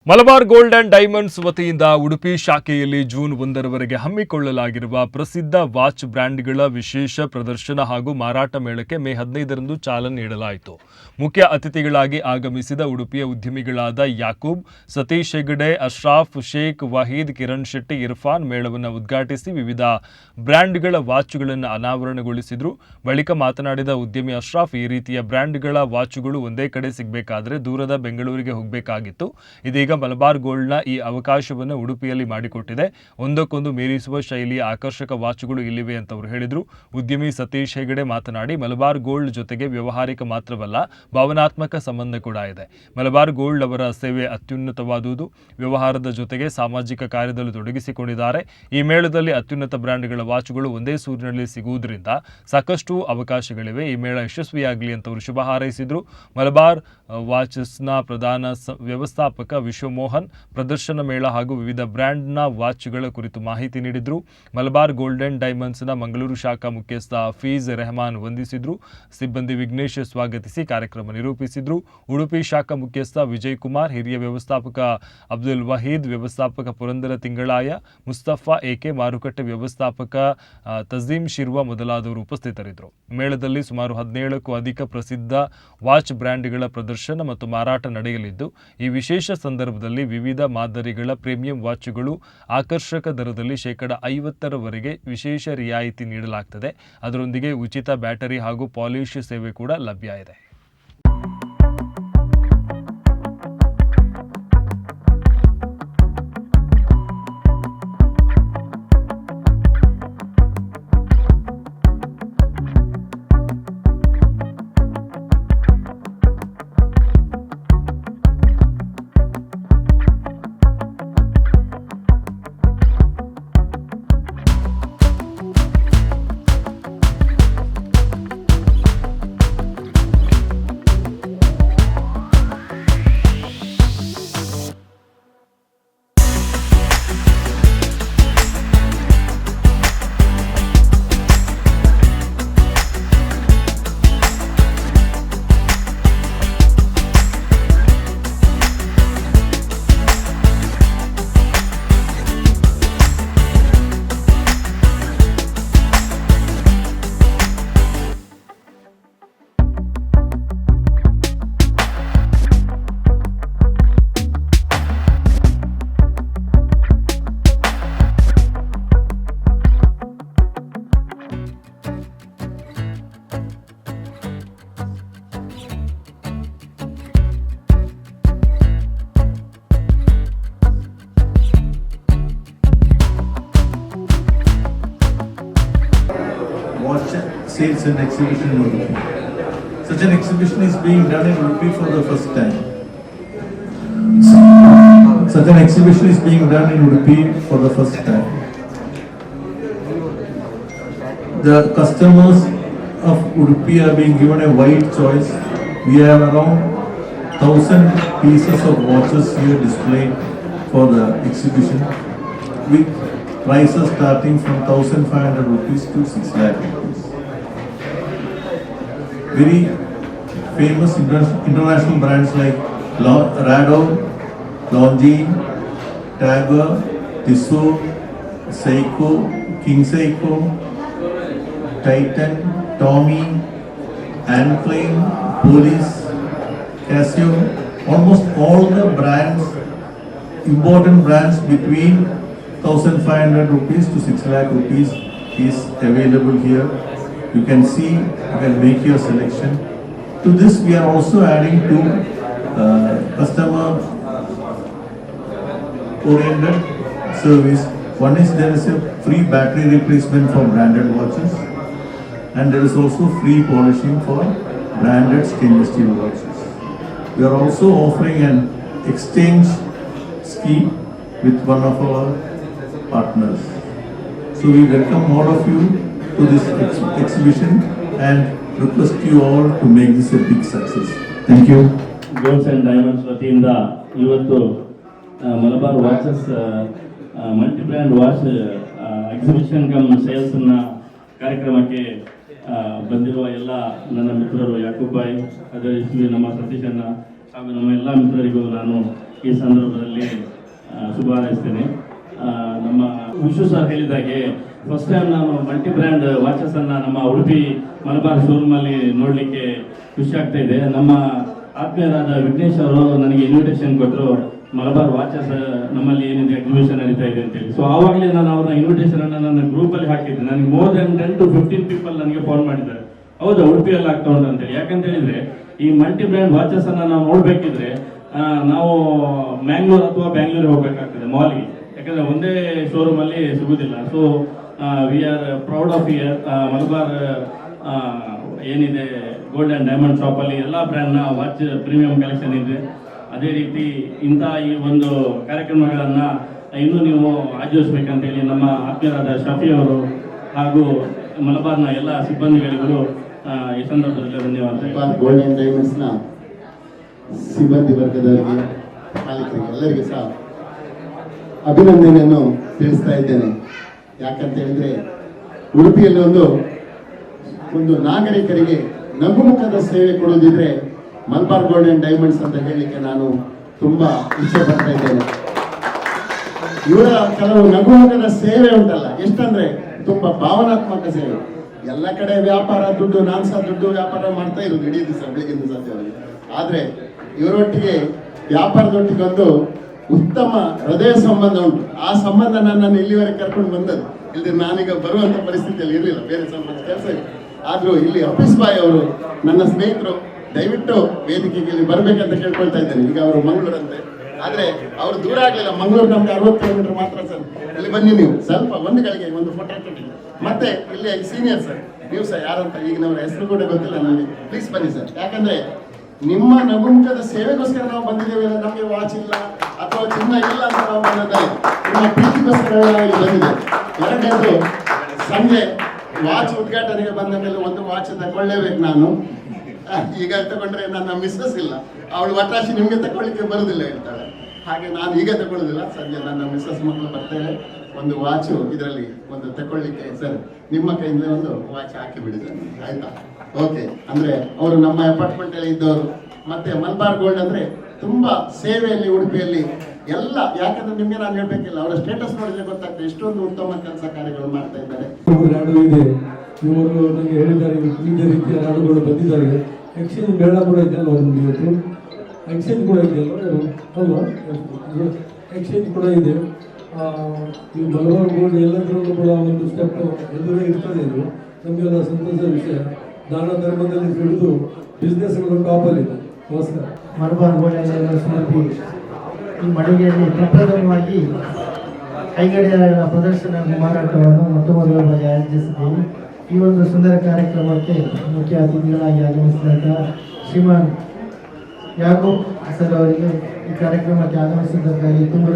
Malabar gold and diamonds ವತಿಯಿಂದ ಉಡುಪಿ ಶಾಖೆಯಲ್ಲಿ June 1ರವರೆಗೆ ಹಮ್ಮಿಕೊಳ್ಳಲಾಗಿರುವ ಪ್ರಸಿದ್ಧ ವಾಚ್ ಬ್ರ್ಯಾಂಡ್ಗಳ ವಿಶೇಷ ಪ್ರದರ್ಶನ ಹಾಗೂ ಮಾರಾಟ ಮೇಳಕ್ಕೆ ಮೇ 15ರಂದು ಚಾಲನೆ ನೀಡಲಾಯಿತು. ಮುಖ್ಯ ಅತಿಥಿಗಳಾಗಿ ಆಗಮಿಸಿದ ಉಡುಪಿಯ ಉದ್ಯಮಿಗಳಾದ ಯಾಕೂಬ್, ಸತೀಶ್ ಹೆಗಡೆ, ಅಶ್ರಾಫ್, ಶೇಖ್, ವಹೀದ್, ಕಿರಣ್ ಶೆಟ್ಟಿ, ಇರ್ಫಾನ್ ಮೇಳವನ್ನು ಉದ್ಘಾಟಿಸಿ ವಿವಿಧ ಬ್ರ್ಯಾಂಡ್ಗಳ ವಾಚ್ಗಳನ್ನು ಅನಾವರಣಗೊಳಿಸಿದರು. ಬಳಿಕ ಮಾತನಾಡಿದ ಉದ್ಯಮಿ ಅಶ್ರಾಫ್, ಈ ರೀತಿಯ ಬ್ರ್ಯಾಂಡ್ಗಳ ವಾಚುಗಳು ಒಂದೇ ಕಡೆ ಸಿಗಬೇಕಾದರೆ ದೂರದ ಬೆಂಗಳೂರಿಗೆ ಹೋಗಬೇಕಾಗಿತ್ತು. ಇದೀಗ ಮಲಬಾರ್ ಗೋಲ್ಡ್ನ ಈ ಅವಕಾಶವನ್ನು ಉಡುಪಿಯಲ್ಲಿ ಮಾಡಿಕೊಟ್ಟಿದೆ. ಒಂದಕ್ಕೊಂದು ಮೀರಿಸುವ ಶೈಲಿಯ ಆಕರ್ಷಕ ವಾಚುಗಳು ಇಲ್ಲಿವೆ ಅಂತ ಅವರು ಹೇಳಿದರು. ಉದ್ಯಮಿ ಸತೀಶ್ ಹೆಗಡೆ ಮಾತನಾಡಿ, ಮಲಬಾರ್ ಗೋಲ್ಡ್ ಜೊತೆಗೆ ವ್ಯವಹಾರಿಕ ಮಾತ್ರವಲ್ಲ, ಭಾವನಾತ್ಮಕ ಸಂಬಂಧ ಕೂಡ ಇದೆ. ಮಲಬಾರ್ ಗೋಲ್ಡ್ ಅವರ ಸೇವೆ ಅತ್ಯುನ್ನತವಾದುದು. ವ್ಯವಹಾರದ ಜೊತೆಗೆ ಸಾಮಾಜಿಕ ಕಾರ್ಯದಲ್ಲೂ ತೊಡಗಿಸಿಕೊಂಡಿದ್ದಾರೆ. ಈ ಮೇಳದಲ್ಲಿ ಅತ್ಯುನ್ನತ ಬ್ರ್ಯಾಂಡ್ಗಳ ವಾಚುಗಳು ಒಂದೇ ಸೂರಿನಲ್ಲಿ ಸಿಗುವುದರಿಂದ ಸಾಕಷ್ಟು ಅವಕಾಶಗಳಿವೆ. ಈ ಮೇಳ ಯಶಸ್ವಿಯಾಗಲಿ ಅಂತ ಅವರು ಶುಭ ಹಾರೈಸಿದರು. ಮಲಬಾರ್ ವಾಚಸ್ನ ಪ್ರಧಾನ ವ್ಯವಸ್ಥಾಪಕ ವಿಶ್ವಮೋಹನ್ ಪ್ರದರ್ಶನ ಮೇಳ ಹಾಗೂ ವಿವಿಧ ಬ್ರ್ಯಾಂಡ್ನ ವಾಚ್ಗಳ ಕುರಿತು ಮಾಹಿತಿ ನೀಡಿದರು. ಮಲಬಾರ್ ಗೋಲ್ಡ್ ಅಂಡ್ ಡೈಮಂಡ್ಸ್ನ ಮಂಗಳೂರು ಶಾಖಾ ಮುಖ್ಯಸ್ಥ ಹಫೀಜ್ ರೆಹಮಾನ್ ವಂದಿಸಿದರು. ಸಿಬ್ಬಂದಿ ವಿಘ್ನೇಶ್ ಸ್ವಾಗತಿಸಿ ಕಾರ್ಯಕ್ರಮ ನಿರೂಪಿಸಿದರು. ಉಡುಪಿ ಶಾಖಾ ಮುಖ್ಯಸ್ಥ ವಿಜಯ್ ಕುಮಾರ್, ಹಿರಿಯ ವ್ಯವಸ್ಥಾಪಕ ಅಬ್ದುಲ್ ವಹೀದ್, ವ್ಯವಸ್ಥಾಪಕ ಪುರಂದರ ತಿಂಗಳಾಯ, ಮುಸ್ತಫಾ ಎಕೆ, ಮಾರುಕಟ್ಟೆ ವ್ಯವಸ್ಥಾಪಕ ತಜೀಮ್ ಶಿರ್ವಾ ಮೊದಲಾದವರು ಉಪಸ್ಥಿತರಿದ್ದರು. ಮೇಳದಲ್ಲಿ ಸುಮಾರು 17ಕ್ಕೂ ಅಧಿಕ ಪ್ರಸಿದ್ಧ ವಾಚ್ ಬ್ರ್ಯಾಂಡ್ಗಳ ಪ್ರದರ್ಶನ ಮತ್ತು ಮಾರಾಟ ನಡೆಯಲಿದ್ದು, ಈ ವಿಶೇಷ ಸಂದರ್ಭದಲ್ಲಿ ವಿವಿಧ ಮಾದರಿಗಳ ಪ್ರೀಮಿಯಂ ವಾಚುಗಳು ಆಕರ್ಷಕ ದರದಲ್ಲಿ 50%ರವರೆಗೆ ವಿಶೇಷ ರಿಯಾಯಿತಿ ನೀಡಲಾಗುತ್ತದೆ. ಅದರೊಂದಿಗೆ ಉಚಿತ ಬ್ಯಾಟರಿ ಹಾಗೂ ಪಾಲಿಶ್ ಸೇವೆ ಕೂಡ ಲಭ್ಯ ಇದೆ. Watch sales and exhibition in Udupi. Such an exhibition is being done in Udupi for the first time. Such an exhibition is being done in Udupi for the first time. The customers of Udupi are being given a wide choice. We have around 1,000 pieces of watches here displayed for the exhibition, with prices starting from 1,500 rupees to 6 lakh rupees. Very famous international brands like Rado, Longines, Tiger, Tissot, Seiko, King Seiko, Titan, Tommy, Anne Klein, Police, Casio, almost all the brands, important brands between 1,500 rupees to 6 lakh rupees is available here. You can see, you can make your selection. To this we are also adding two customer oriented service. One is there is a free battery replacement for branded watches, and there is also free polishing for branded stainless steel watches. We are also offering an exchange scheme with one of our partners. So we welcome all of you to this exhibition and request you all to make this a big success. Thank you. Golds and diamonds ವತಿಯಿಂದ ಇವತ್ತು Malabar watches multi brand watch exhibition cum ಸೇಲ್ಸ್ನ ಕಾರ್ಯಕ್ರಮಕ್ಕೆ ಬಂದಿರುವ ಎಲ್ಲ ನನ್ನ ಮಿತ್ರರು ಯಾಕೂಬ್ ಭಾಯ್, ಅದೇ ನಮ್ಮ ಸತೀಶ್ ಅಣ್ಣ ಹಾಗೂ ನಮ್ಮ ಎಲ್ಲ ಮಿತ್ರರಿಗೂ ನಾನು ಈ ಸಂದರ್ಭದಲ್ಲಿ ಶುಭ ಹಾರೈಸ್ತೇನೆ. ನಮ್ಮ ವಿಶ್ವ ಸರ್ ಹೇಳಿದಾಗೆ ಫಸ್ಟ್ ಟೈಮ್ ನಾನು ಮಲ್ಟಿ ಬ್ರ್ಯಾಂಡ್ ವಾಚಸ್ ಅನ್ನ ನಮ್ಮ ಉಡುಪಿ ಮಲಬಾರ್ ಶೋರೂಮ್ ಅಲ್ಲಿ ನೋಡ್ಲಿಕ್ಕೆ ಖುಷಿ ಆಗ್ತಾ ಇದೆ. ನಮ್ಮ ಆತ್ಮೀಯರಾದ ವಿಘ್ನೇಶ್ ಅವರು ನನಗೆ ಇನ್ವಿಟೇಷನ್ ಕೊಟ್ಟರು, ಮಲಬಾರ್ ವಾಚಸ್ ನಮ್ಮಲ್ಲಿ ಏನಿದೆ ಎಕ್ಸಿಬಿಷನ್ ನಡೀತಾ ಇದೆ ಅಂತೇಳಿ. ಸೊ ಆವಾಗಲೇ ನಾನು ಅವರ ಇನ್ವಿಟೇಷನ್ ಅನ್ನ ನನ್ನ ಗ್ರೂಪ್ ಅಲ್ಲಿ ಹಾಕಿದ್ದೆ. ನನಗೆ ಮೋರ್ ದೆನ್ 10 to 15 ಪೀಪಲ್ ನನಗೆ ಫೋನ್ ಮಾಡಿದ್ದಾರೆ, ಹೌದಾ ಉಡುಪಿಯಲ್ಲಿ ಆಗ್ತಾ ಉಂಟು ಅಂತೇಳಿ. ಯಾಕಂತ ಹೇಳಿದ್ರೆ ಈ ಮಲ್ಟಿ ಬ್ರ್ಯಾಂಡ್ ವಾಚಸ್ ಅನ್ನ ನಾವು ನೋಡ್ಬೇಕಿದ್ರೆ ನಾವು ಮ್ಯಾಂಗ್ಳೂರ್ ಅಥವಾ ಬ್ಯಾಂಗ್ಳೂರ್ ಹೋಗ್ಬೇಕಾಗ್ತದೆ ಮಾಲ್ಗೆ, ಯಾಕಂದ್ರೆ ಒಂದೇ ಶೋರೂಮ್ ಅಲ್ಲಿ ಸಿಗುದಿಲ್ಲ. So we are proud of year Malabar ಏನಿದೆ ಗೋಲ್ಡ್ ಅಂಡ್ ಡೈಮಂಡ್ ಶಾಪ್ ಅಲ್ಲಿ ಎಲ್ಲ ಬ್ರ್ಯಾಂಡ್ ನ ವಾಚ್ ಪ್ರೀಮಿಯಂ ಕಲೆಕ್ಷನ್ ಇದೆ. ಅದೇ ರೀತಿ ಇಂಥ ಈ ಒಂದು ಕಾರ್ಯಕ್ರಮಗಳನ್ನ ಇನ್ನೂ ನೀವು ಆಯೋಜಿಸಬೇಕಂತೇಳಿ ನಮ್ಮ ಆತ್ಮೀಯರಾದ ಶಫಿ ಅವರು ಹಾಗೂ ಮಲಬಾರ್ನ ಎಲ್ಲ ಸಿಬ್ಬಂದಿಗಳಿಗೂ ಈ ಸಂದರ್ಭದಲ್ಲಿ ಧನ್ಯವಾದ. ಗೋಲ್ಡ್ ಅಂಡ್ ಡೈಮಂಡ್ಸ್ ನ ಸಿಬ್ಬಂದಿ ವರ್ಗದವರಿಗೆ, ಮಾಲೀಕರಿಗೆ ಎಲ್ಲರಿಗೂ ಸಹ ಅಭಿನಂದನೆಯನ್ನು ತಿಳಿಸ್ತಾ ಇದ್ದೇನೆ. ಯಾಕಂತ ಹೇಳಿದ್ರೆ ಉಡುಪಿಯಲ್ಲಿ ಒಂದು ನಾಗರಿಕರಿಗೆ ನಗುಮುಖದ ಸೇವೆ ಕೊಡೋದಿದ್ರೆ ಮಲಬಾರ್ ಗೋಲ್ಡ್ ಅಂಡ್ ಡೈಮಂಡ್ಸ್ ಅಂತ ಹೇಳಲಿಕ್ಕೆ ನಾನು ತುಂಬಾ ಇಚ್ಛೆ ಪಡ್ತಾ ಇದ್ದೇನೆ. ಇವರ ಕೆಲವು ನಗುಮುಖದ ಸೇವೆ ಉಂಟಲ್ಲ, ಎಷ್ಟಂದ್ರೆ ತುಂಬಾ ಭಾವನಾತ್ಮಕ ಸೇವೆ. ಎಲ್ಲ ಕಡೆ ವ್ಯಾಪಾರ ದುಡ್ಡು, ನಾನು ಸಹ ದುಡ್ಡು ವ್ಯಾಪಾರ ಮಾಡ್ತಾ ಇರೋದು ಇಡೀ ದಿವಸ ಬೆಳಿಗ್ಗೆ ಸಾಧ್ಯವಾಗಿ. ಆದ್ರೆ ಇವರೊಟ್ಟಿಗೆ ವ್ಯಾಪಾರದೊಟ್ಟಿಗೆ ಒಂದು ಉತ್ತಮ ಹೃದಯ ಸಂಬಂಧ ಉಂಟು. ಆ ಸಂಬಂಧ ನನ್ನನ್ನು ಇಲ್ಲಿವರೆಗೆ ಕರ್ಕೊಂಡು ಬಂದದ್ದು, ಇಲ್ಲದೆ ನಾನೀಗ ಬರುವಂತ ಪರಿಸ್ಥಿತಿಯಲ್ಲಿ ಇರಲಿಲ್ಲ, ಬೇರೆ ಸಂಬಂಧ ಕೆಲಸ ಇದೆ. ಆದ್ರೂ ಇಲ್ಲಿ ಅಫೀಸ್ ಬಾಯ್ ಅವರು ನನ್ನ ಸ್ನೇಹಿತರು, ದಯವಿಟ್ಟು ವೇದಿಕೆಗೆ ಇಲ್ಲಿ ಬರ್ಬೇಕಂತ ಕೇಳ್ಕೊಳ್ತಾ ಇದ್ದೇನೆ. ಈಗ ಅವರು ಮಂಗಳೂರಂತೆ, ಆದ್ರೆ ಅವರು ದೂರ ಆಗ್ಲಿಲ್ಲ, ಮಂಗಳೂರು ನಮ್ಗೆ 60 ಕಿಲೋಮೀಟರ್ ಮಾತ್ರ ಸರ್. ಇಲ್ಲಿ ಬನ್ನಿ ನೀವು, ಸ್ವಲ್ಪ ಒಂದು ಗಳಿಗೆ ಒಂದು ಫೋಟೋ ಕೊಡಿ. ಮತ್ತೆ ಇಲ್ಲಿ ಸೀನಿಯರ್ ಸರ್, ನೀವು ಸಹ ಯಾರಂತ ಈಗಿನವರ ಹೆಸರು ಕೂಡ ಗೊತ್ತಿಲ್ಲ ನನಗೆ, ಪ್ಲೀಸ್ ಬನ್ನಿ ಸರ್. ಯಾಕಂದ್ರೆ ನಿಮ್ಮ ನಗುಮುಖದ ಸೇವೆಗೋಸ್ಕರ ನಾವು ಬಂದಿದ್ದೇವೆ, ನಮಗೆ ವಾಚ್ ಇಲ್ಲ ಅಥವಾ ಚಿನ್ನ ಇಲ್ಲ ಅಂತ ನಾವು ಬಂದಿದ್ದೇವೆ, ನಿಮ್ಮ ಪ್ರೀತಿಗೋಸ್ಕರ ಇಲ್ಲಿ ಬಂದಿದೆ. ಎರಡನೇದು, ಸಂಜೆ ವಾಚ್ ಉದ್ಘಾಟನೆಗೆ ಬಂದ ಮೇಲೆ ಒಂದು ವಾಚ್ ತಗೊಳ್ಳೇಬೇಕು ನಾನು. ಈಗ ತಗೊಂಡ್ರೆ ನನ್ನ ಮಿಸ್ಸಸ್ ಇಲ್ಲ, ಅವಳು ವಟಾಶಿ ನಿಮ್ಗೆ ತಗೊಳ್ಳಿಕ್ಕೆ ಬರುದಿಲ್ಲ ಹೇಳ್ತಾಳೆ. ಹಾಗೆ ನಾನು ಈಗ ತಗೊಳ್ಳುದಿಲ್ಲ, ಸಂಜೆ ನನ್ನ ಮಿಸ್ಸಸ್ ಮಕ್ಕಳು ಬರ್ತೇವೆ, ಒಂದು ವಾಚು ಇದರಲ್ಲಿ ಒಂದು ತಗೊಳ್ಳಿಕ್ಕೆ ಸರ್ ನಿಮ್ಮ ಕೈಯಿಂದ ಒಂದು ವಾಚ್ ಹಾಕಿ ಬಿಡಿದ್ದೇನೆ, ಆಯ್ತಾ? ಓಕೆ. ಅಂದ್ರೆ ಅವರು ನಮ್ಮ ಅಪಾರ್ಟ್ಮೆಂಟ್ ಅಲ್ಲಿ ಇದ್ದವರು. ಮತ್ತೆ ಮಲಬಾರ್ ಗೋಲ್ಡ್ ಅಂದ್ರೆ ತುಂಬಾ ಸೇವೆಯಲ್ಲಿ ಉಡುಪಿಯಲ್ಲಿ ಎಲ್ಲ, ಯಾಕಂದ್ರೆ ನಿಮ್ಗೆ ನಾನು ಹೇಳ್ಬೇಕಿಲ್ಲ, ಅವರ ಸ್ಟೇಟಸ್ ನೋಡಿದ್ರೆ ಗೊತ್ತಾಗ್ತದೆ ಎಷ್ಟೊಂದು ಉತ್ತಮ ಕೆಲಸ ಕಾರ್ಯಗಳು ಮಾಡ್ತಾ ಇದ್ದಾರೆ. ಇದೆ, ಇವರು ನನಗೆ ಹೇಳಿದ್ದಾರೆ, ವಿವಿಧ ರೀತಿಯ ನಾಡುಗಳು ಬಂದಿದ್ದಾರೆ. ಎಕ್ಸ್ಚೇಂಜ್ ಮೇಳ ಕೂಡ ಇದೆಯಲ್ಲ ಒಂದು ಇವತ್ತು, ಎಕ್ಸ್ಚೇಂಜ್ ಕೂಡ ಇದೆಯಲ್ಲ ಅಲ್ವಾ, ಎಕ್ಸ್ಚೇಂಜ್ ಕೂಡ ಇದೆ. ಈ ಮಲಬಾರ್ ಗೋಲ್ಡ್ ಎಲ್ಲದರಲ್ಲೂ ಕೂಡ ಒಂದು ಸ್ಟೆಪ್ ಎದುರೇ ಇರ್ತದೆ. ಇದು ನಮಗೆಲ್ಲ ಸಂತೋಷದ ವಿಷಯ. ದಾನ ಧರ್ಮದಲ್ಲಿ ಹಿಡಿದು ಬಿಸ್ನೆಸ್ಗಳು ಟಾಪಲ್ಲಿದೆ. ನಮಸ್ಕಾರ. ಮಲಬಾರ್ ಗೋಲ್ಡ್ ಸ್ಮೃತಿ ಈ ಮಳಿಗೆಯಲ್ಲಿ ಪ್ರಪ್ರಥಮವಾಗಿ ಕೈಗಡಿಯಾರಗಳ ಪ್ರದರ್ಶನ ಮಾರಾಟವನ್ನು ಮೊದಲ ಬಾರಿ ಆಯೋಜಿಸಿದ್ದೇವೆ. ಈ ಒಂದು ಸುಂದರ ಕಾರ್ಯಕ್ರಮಕ್ಕೆ ಮುಖ್ಯ ಅತಿಥಿಗಳಾಗಿ ಆಗಮಿಸಿದಾಗ ಶ್ರೀಮಾನ್ ಯಾಗೋ ಸರ್ ಅವರಿಗೆ ಈ ಕಾರ್ಯಕ್ರಮಕ್ಕೆ ಆಗಮಿಸಿದ್ದಕ್ಕಾಗಿ ತುಂಬ